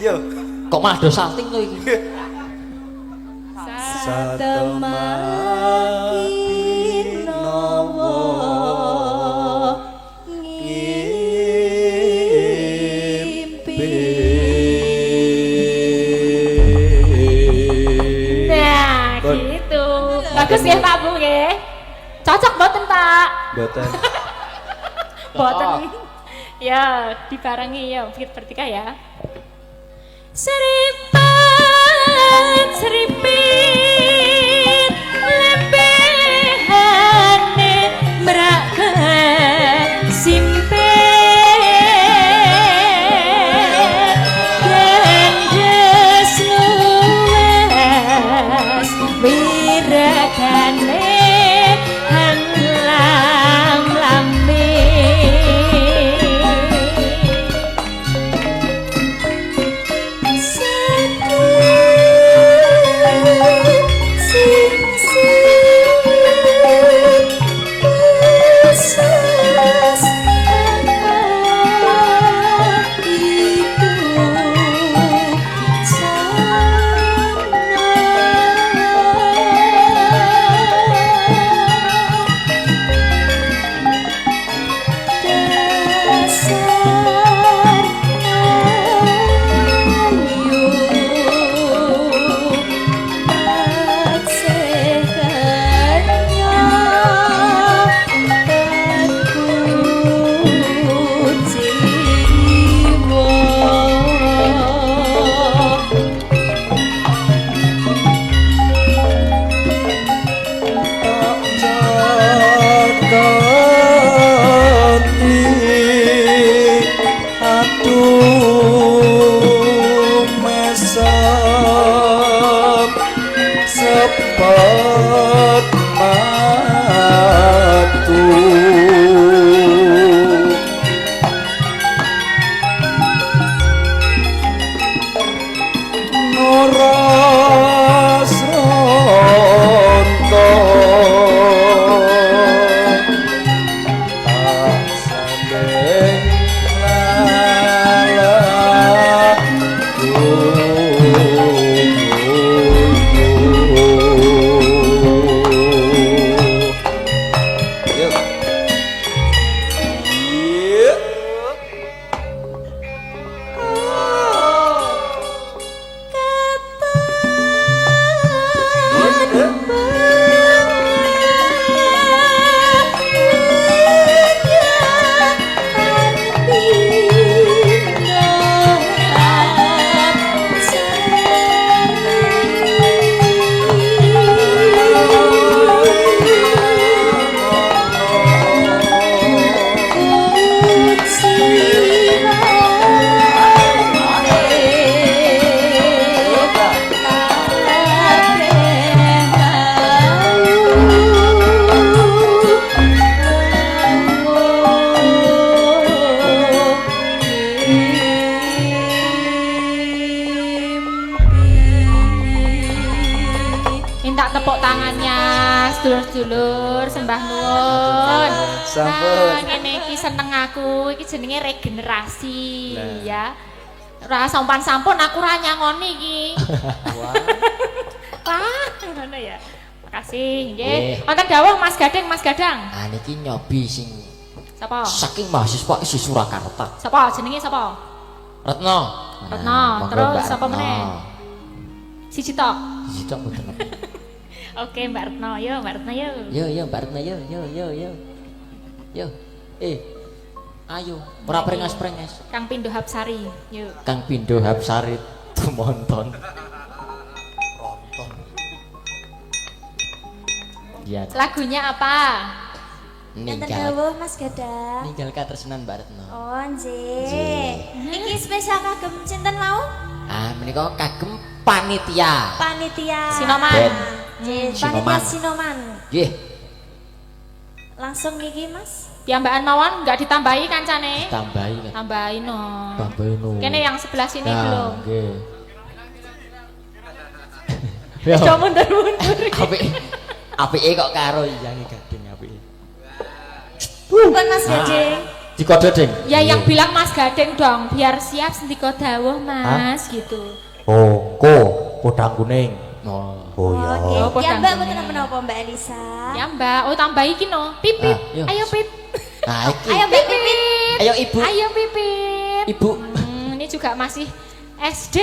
Yo. Kok malah do salting to iki? Satemah kinawa Nah, gitu. Bagus ya Pak Bu nggih. Cocok mboten Pak? Mboten. Mboten. Ya, dibarengi ya, pikir bertiga ya. Seripit lembehane meraka simpen gendes luwes wirakane hanlam lambe minta tepuk tangannya sedulur-sedulur sembah nuwun. Sampun. Nah, ngene iki seneng aku, iki jenenge regenerasi ya. Ora sampan-sampun aku ora nyangoni iki. Wah, ngono ya. Makasih nggih. Wonten dawuh Mas Gading, Mas Gadang. Ah niki nyobi sing Sapa? saking mahasiswa isi Surakarta. Sapa jenenge sapa? Retno. Retno, terus sapa meneh? Siji tok. Siji tok mboten. Oke, Mbak Retno, yo Mbak Retno yo. Yo Mbak Retno yo. Yo. Ayo, ora prengas-prengas. Kang Pindo Hapsari, yuk. Kang Pindo Hapsari tumonton. Ya, Lagunya apa? Enten ninggal. dawuh Mas Gadang. Ninggal katresnan Mbak Retno. Oh, nggih. Iki spesial kagem cinten mau? Ah, menika kagem panitia. Panitia Sinoman. Nggih, Sinoman. panitia Sinoman. Nggih, Langsung iki Mas. Piyambakan mawon enggak ditambahi kancane? tambahi kan. Tambahin no. Tambahin no. Kene yang sebelah sini Nah, belum. nggih. Coba mundur-mundur. Apike kok karo Yang Gading apike. Bukan Mas Gading. Dikode ding. Ya yang bilang Mas Gading dong, biar siap sendiko dawuh Mas gitu. Oh, podang kuning. Oh. Oh ya. Oke. Oh, Ya podang Mbak kuning. mboten menapa Mbak Elisa. Ya Mbak, oh tambahi iki no. Pipit. Ah, iya. Ayo pip. Nah, iki. Ayo Mbak Pipit. Ayo Ibu. Ayo pipit. Ibu. Ini juga masih SD.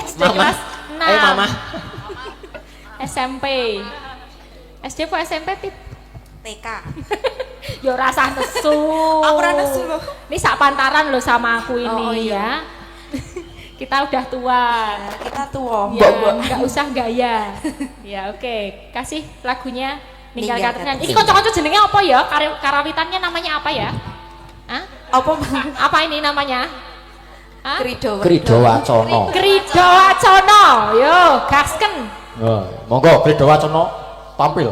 SD Mama. kelas 6. Ayo Mama. SMP. SD apa SMP pip? TK. Yo rasa nesu. Aku ora nesu loh. Ini sak pantaran loh sama aku ini Oh, iya. ya. Kita udah tua. Kita tua. Ya, nggak usah gaya. Ya oke, kasih lagunya Ninggal Ninggal Katringan. Katringan. Ini kocok-kocok jenenge apa ya? Karawitannya namanya apa ya? Hah? Apa Apa ini namanya? Hah? Krido? Krido Wacana. Krido Wacana. Yo, gasken. Oh, monggo Krido Wacana tampil.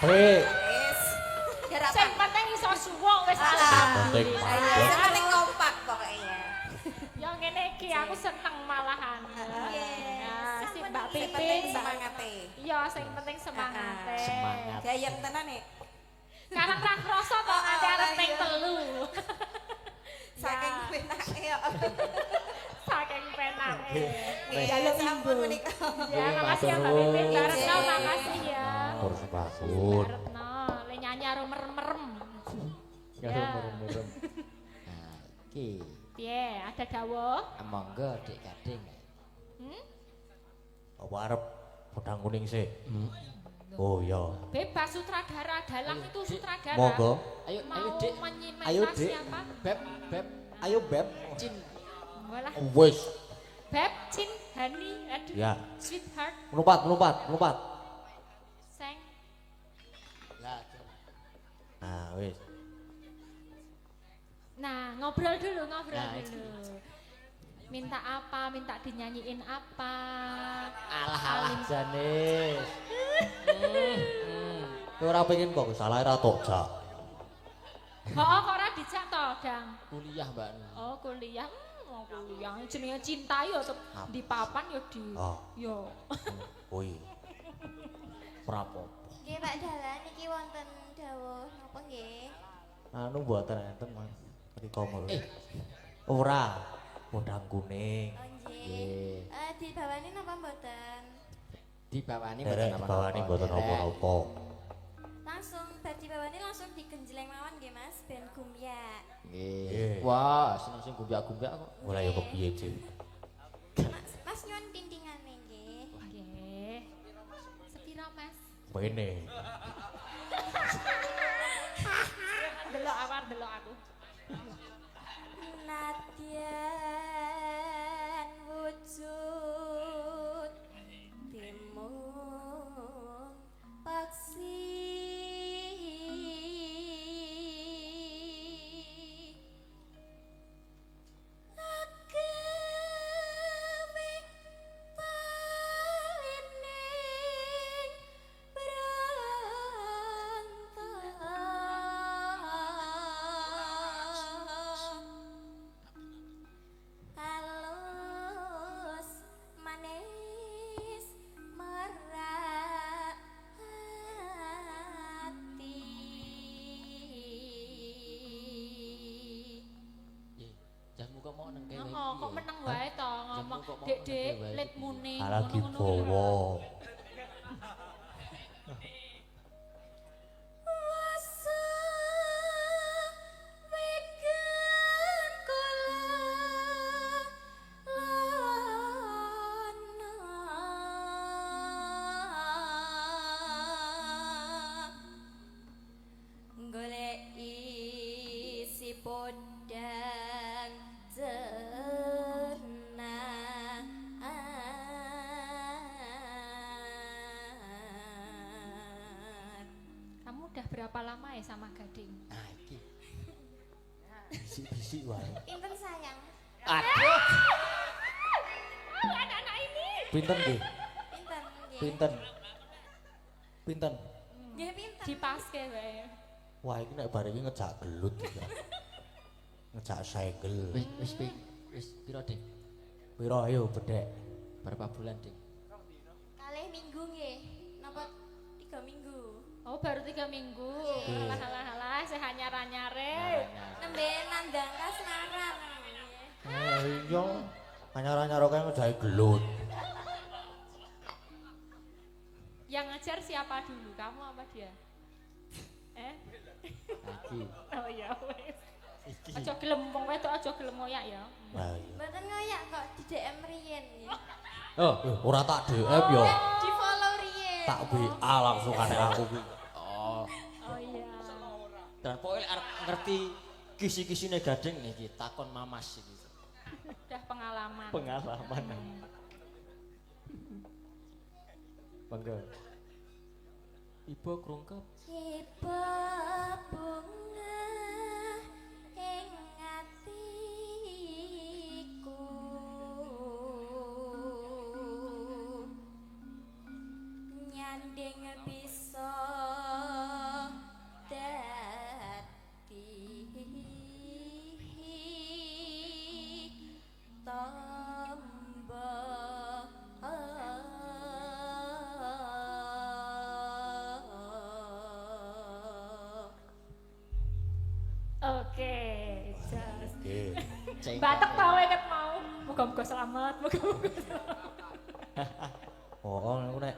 apik. Sing penting iso suwung wis Penting Ayo, sing penting kompak pokoknya. Ya ngene iki aku seneng malahan. Ya, si Mbak Pipin Semangate. Iya, sing penting semangate. Semangat. Gayeng tenan nek. Sekarang ra kroso kok nganti arep ping 3. Saking penake ya. Saking penake. Ya sampun menika. Ya, makasih ya Mbak Pipin. Baretno makasih ya. Matur sepakun. Baretno, le nyanyi karo merem-merem. Karo merem-merem. Nah, iki Piye, ada dawuh? monggo Dik Gading. Apa arep pedang kuning sih? Oh iya. Bebas sutradara, dalang itu sutradara. Monggo. Ayo Mau Dik. menyimak Ayo, Dik. siapa? Beb. Ayo Beb. Cin. Walah, Wis. Beb, Cin, Hani, aduh, Ya. sweetheart, Melompat. Seng. Nah, wis. Nah, ngobrol dulu. Nah, Minta apa, minta dinyanyiin apa. Alah jane. Kowe ora pengen kok salah ra tok jak. Oh, kok ora dijak to, Dang? Kuliah, Mbak. Oh, kuliah. Kuliah jenenge cinta yo di papan yo di. Oh. Yo. Oh iya. Prapo. Nggih Pak Dalan iki wonten dawuh napa nggih? Anu mboten enten, Mas. Rika mulu. Ora. Pedang kuning. Oh nggih. Dibawani napa mboten? Dibawani Derek dibawani mboten apa-apa. Langsung bar dibawani langsung digenjleng mawon nggih Mas ben gumyak. Nggih. Wah, sing gumbyak-gumbyak kok. Ora yo kepiye, Cik. Mas nyuwun tintingane nggih. Nggih. Sepira, Mas? Bene. Delok awar, delok aku. Nadyan wujud timun paksi agawe talining berantak halus manis merah hati. Jamu kok mau nang kene. Oh, kok meneng wae to ngomong. Jamu kok mau Dek, nang kene wae. let muni. Lagi ngono-ngono bawa. Wasa wegan kula golek isi podang ternak. Kamu udah berapa lama ya sama Gading? Nah, iki. Bisik-bisik wae. Pinten sayang? Aduh. Anak-anak ini. Pinten nggih? Pinten nggih? Pinten? Nggih pinten? Dipaske wae. Wah, iki nek bar iki ngejak gelut iki. Ngejak segel. Wis piro, Dik? Piro ayo bedek? Berapa bulan, Dik? Kalih minggu nggih. Napa 3 minggu? Oh, baru 3 minggu. Halah, saya nyare. Nembe nandang kasmaran. Iya. Anyar-anyar kaya ngejak gelut. Yang ngajar siapa dulu? Kamu apa dia? Lagi. Oh ya wes. Aja gelem wong wedok aja gelem ngoyak ya. Nah, iya. Mboten ngoyak kok di DM riyen nggih. Oh, ora tak DM yo. Di follow riyen. Tak WA langsung kane aku kuwi. Oh, Oh iya. dan pokoknya arep ngerti kisi-kisine Gading iki takon Mamas iki. Udah pengalaman. Pengalaman. Bangga. Ibu krungkep. Tiba bunga ing atiku nyanding bisa Oke, jas. Nggih. Batek tau ket mau. Muga-muga selamat, muga-muga selamat. Oh, niku nek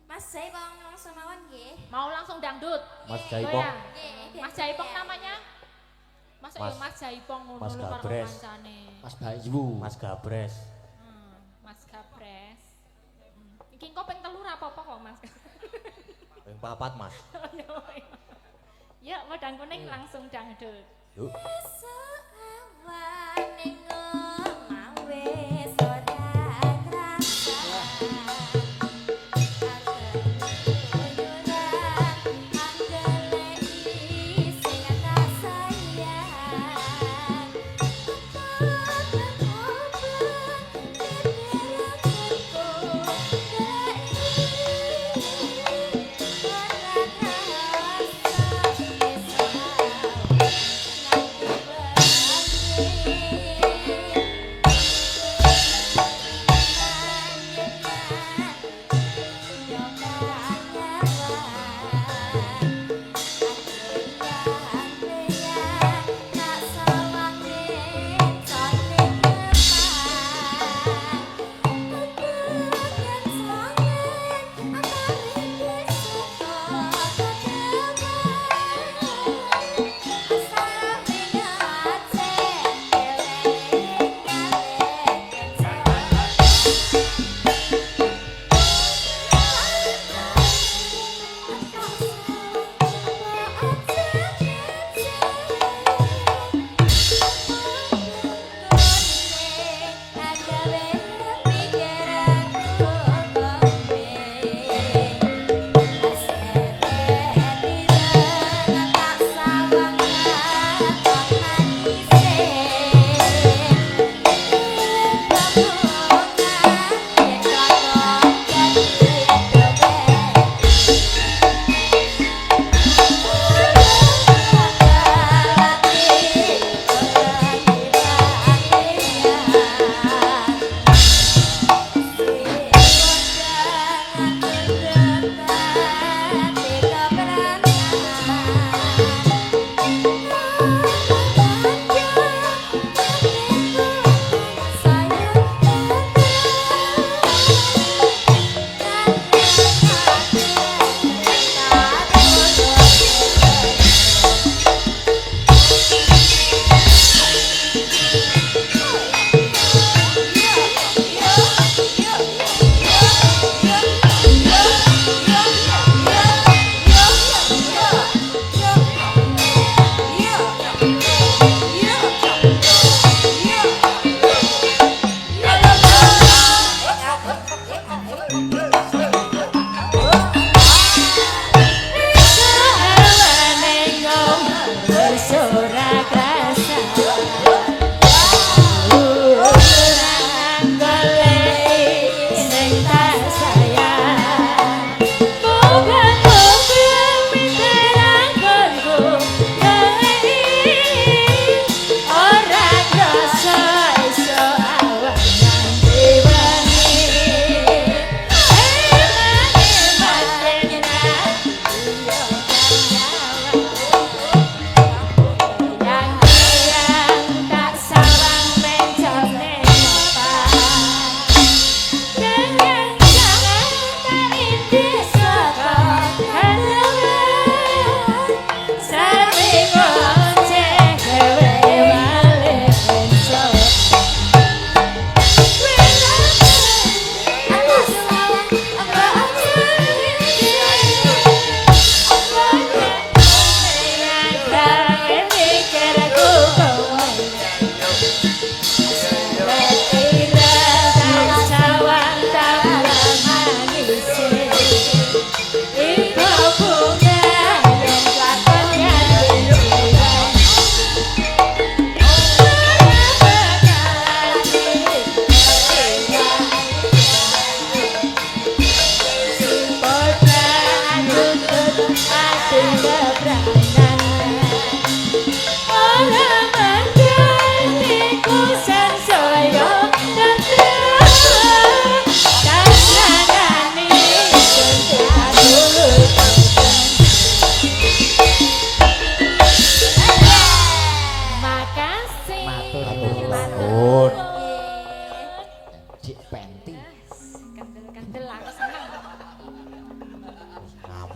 Mas Jaipong langsung mawon nggih. Mau langsung dangdut. Mas Oh Jaipong. ya. Nggih, Mas Jaipong namanya? Masa ya Mas- Mas Jaipong ngono Mas lho karo Gabres. kancane. Mas Bayu. Mas Gabres. Mas Gabres. Iki engko ping 3 ra apa-apa kok, Mas. Ping 4, Mas. Ya, wedang kuning langsung dangdut. Yuk. Esuk awan ning omah wis ora krasa.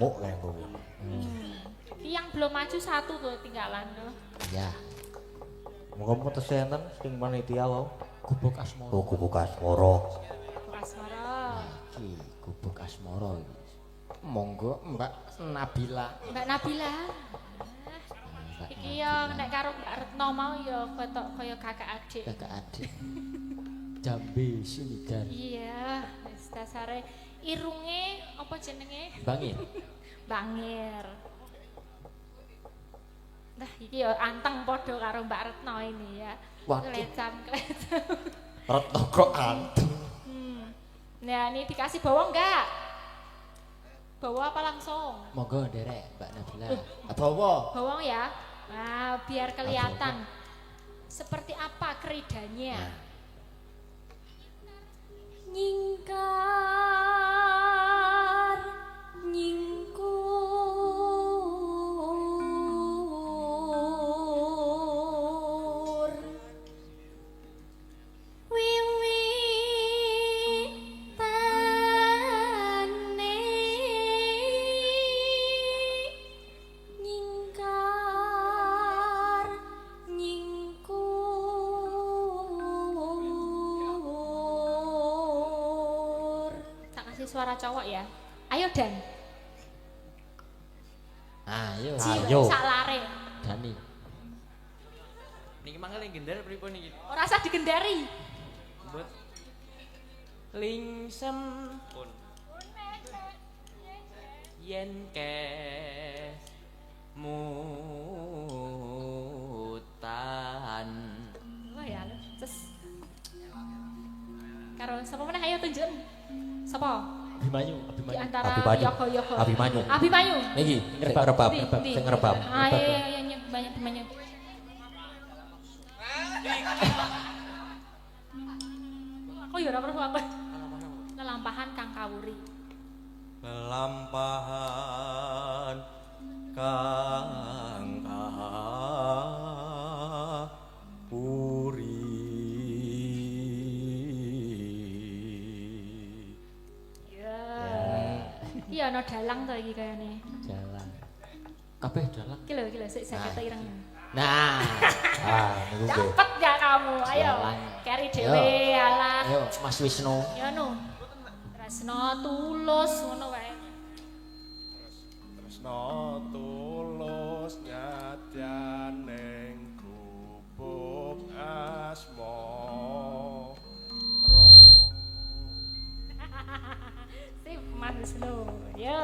ngamuk kayak gue. Yang belum maju satu tuh tinggalan tuh. Iya. Muga tesenten sing panitia wae. Gubuk Asmara. Oh, Gubuk Asmara. Asmara. Iki Gubuk Asmara iki. Monggo Mbak Nabila. Mbak Nabila. Iki ya nek karo Mbak Retno mau ya ketok kaya kakak adik. Kakak adik. Jambe Sinidan. Iya, wis dasare irunge apa jenenge? Bangir. Bangir. Nah, iki ya anteng padha karo Mbak Retno ini ya. Waduh. Klecam. Retno kok anteng. Nah, ini dikasih bawang enggak? Bawa apa langsung? Monggo nderek Mbak Nabila. Bawa. Bawang ya. Nah, biar kelihatan seperti apa keridanya. Nyingkar nyingkur wiwitane nyingkar nyingkur. Tak kasih suara cowok ya. Ayo Dan. Ayo. Ayo. Salare. Dani. Niki mangkel gendar pripun niki? Ora usah digendari. Mbut. Lingsem pun. Yen ke mutan. Oh ya, terus karo sapa meneh ayo tunjuk. Sapa? Abimanyu, Di Abimanyu. antara Abimanyu. Yoko. Abimanyu. Abimanyu. Niki, sing ngerebab, Di, di. sing ngerebab. Ah iya banyak Abimanyu. Oh iya ora perlu aku. Lelampahan Kang Kawuri. Lampahan kang puri. Iya ana dalang to iki kayane. Jalan. Kabeh dalang. Iki lho sik saya kata ireng. Nah, Ah, niku nggih. Cepet ya kamu. Ayo. Dalang. Carry dhewe alah. ayo Mas Wisnu. Ya no. Tresno tulus ngono wae. Tresno tulus nyadyan ning gubuk asmara. Sip, Mas Wisnu. Yo.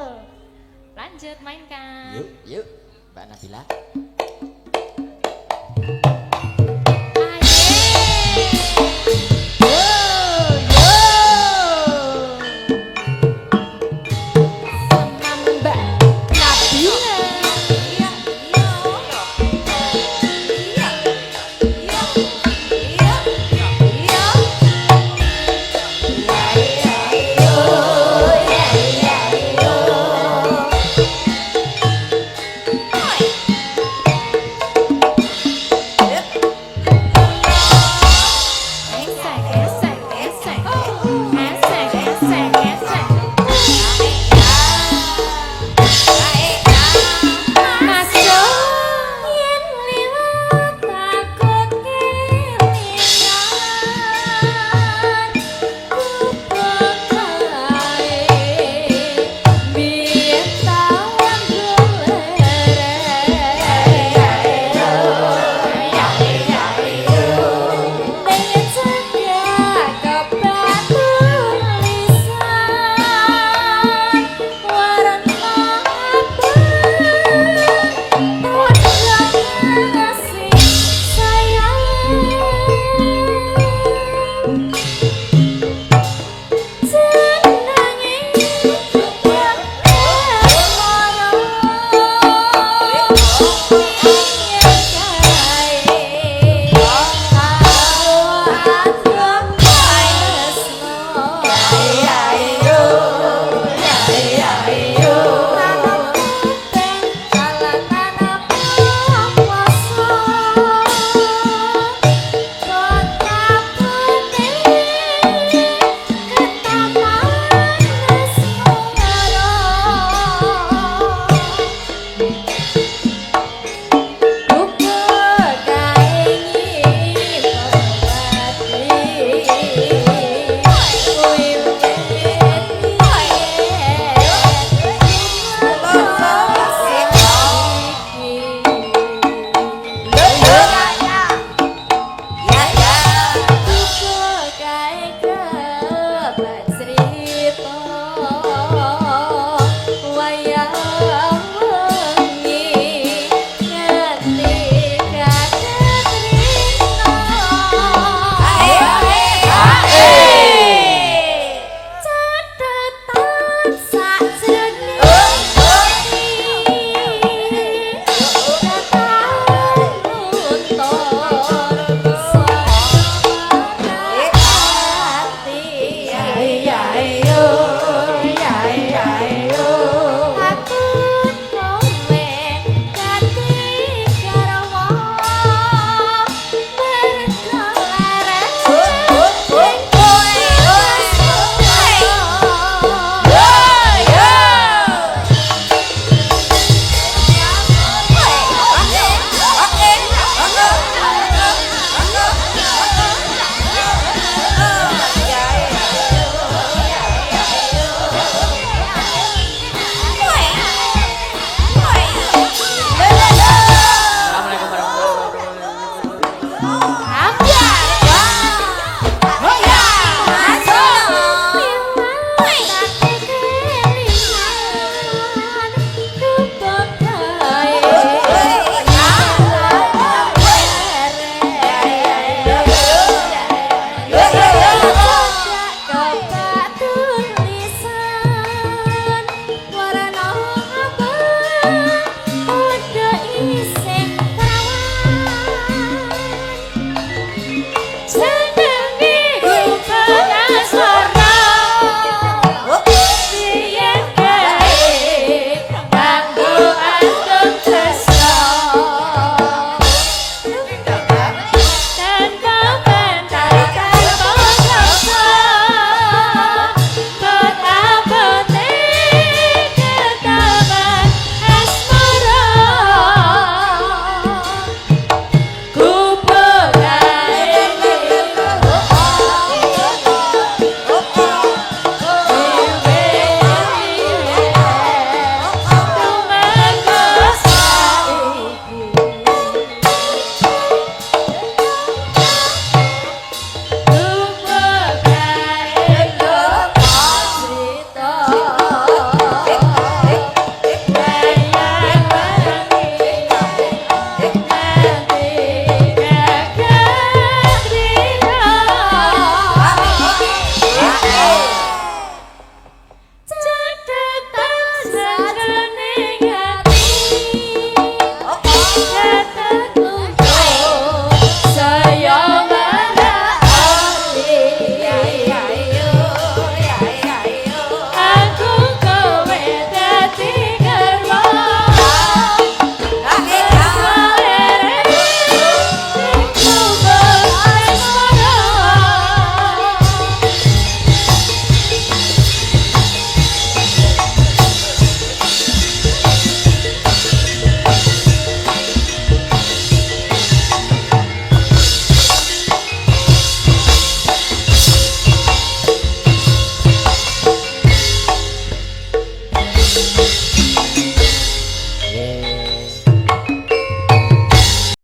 Lanjut mainkan. Yuk, Mbak Nabila.